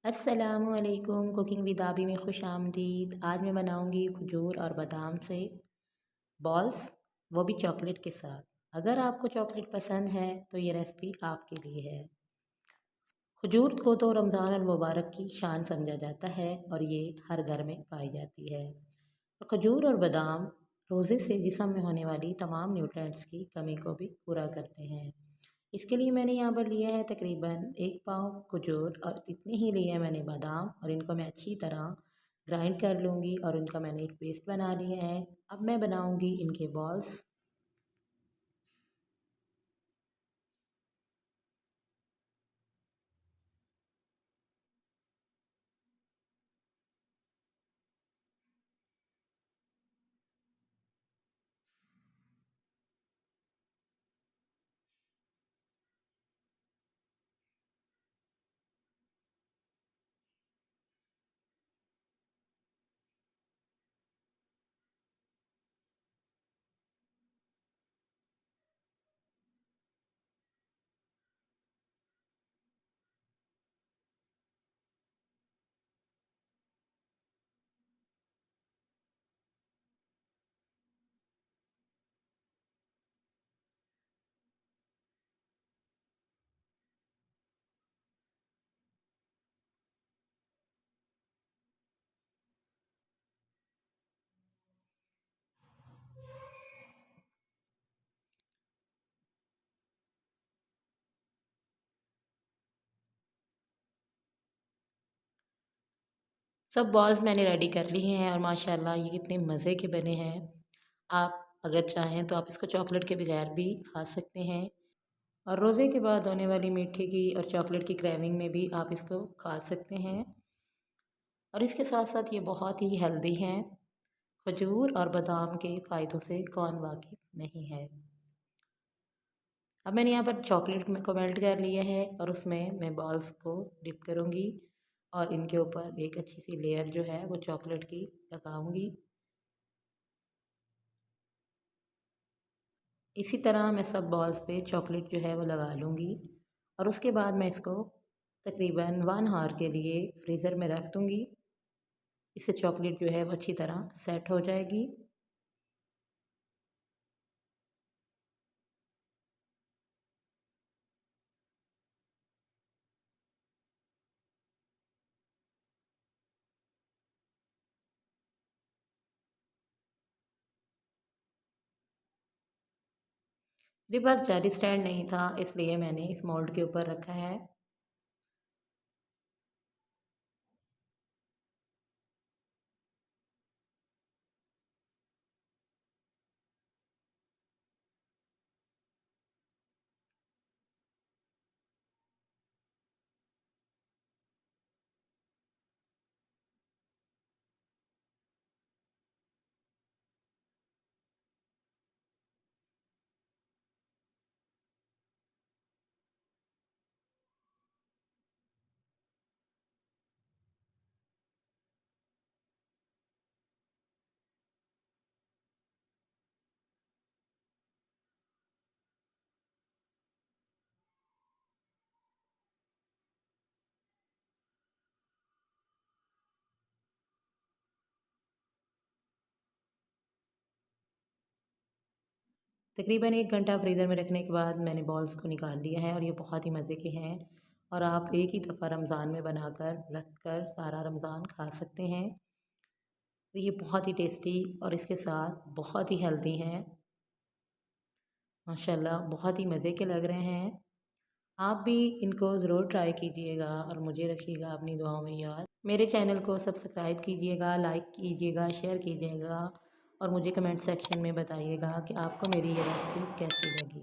अस्सलामुअलैकुम। Cooking with आबी में खुश आमदीद। आज मैं बनाऊंगी खजूर और बादाम से बॉल्स, वो भी चॉकलेट के साथ। अगर आपको चॉकलेट पसंद है तो ये रेसिपी आपके लिए है। खजूर को तो रमज़ान और मुबारक की शान समझा जाता है और ये हर घर में पाई जाती है। तो खजूर और बादाम रोज़े से जिस्म में होने वाली तमाम न्यूट्रिएंट्स की कमी को भी पूरा करते हैं। इसके लिए मैंने यहाँ पर लिया है तकरीबन 1 पाव खजूर और इतने ही लिए हैं मैंने बादाम, और इनको मैं अच्छी तरह ग्राइंड कर लूँगी और इनका मैंने एक पेस्ट बना लिया है। अब मैं बनाऊँगी इनके बॉल्स। सब बॉल्स मैंने रेडी कर लिए हैं और माशाल्लाह ये कितने मज़े के बने हैं। आप अगर चाहें तो आप इसको चॉकलेट के बगैर भी खा सकते हैं, और रोज़े के बाद होने वाली मीठे की और चॉकलेट की क्रेविंग में भी आप इसको खा सकते हैं। और इसके साथ साथ ये बहुत ही हेल्दी हैं। खजूर और बादाम के फ़ायदों से कौन वाकिफ़ नहीं है। अब मैंने यहाँ पर चॉकलेट में को मेल्ट कर लिया है और उसमें मैं बॉल्स को डिप करूँगी और इनके ऊपर एक अच्छी सी लेयर जो है वो चॉकलेट की लगाऊंगी। इसी तरह मैं सब बॉल्स पे चॉकलेट जो है वो लगा लूँगी और उसके बाद मैं इसको तकरीबन 1 आवर के लिए फ्रीज़र में रख दूँगी। इससे चॉकलेट जो है वो अच्छी तरह सेट हो जाएगी। मेरे पास जाली स्टैंड नहीं था, इसलिए मैंने इस मोल्ड के ऊपर रखा है। तकरीबन 1 घंटा फ्रीज़र में रखने के बाद मैंने बॉल्स को निकाल लिया है और ये बहुत ही मज़े के हैं। और आप एक ही दफ़ा रमज़ान में बनाकर रख कर सारा रमज़ान खा सकते हैं। तो ये बहुत ही टेस्टी और इसके साथ बहुत ही हेल्दी हैं। माशाल्लाह बहुत ही मज़े के लग रहे हैं। आप भी इनको ज़रूर ट्राई कीजिएगा और मुझे रखिएगा अपनी दुआओं में याद। मेरे चैनल को सब्सक्राइब कीजिएगा, लाइक कीजिएगा, शेयर कीजिएगा और मुझे कमेंट सेक्शन में बताइएगा कि आपको मेरी ये रेसिपी कैसी लगी।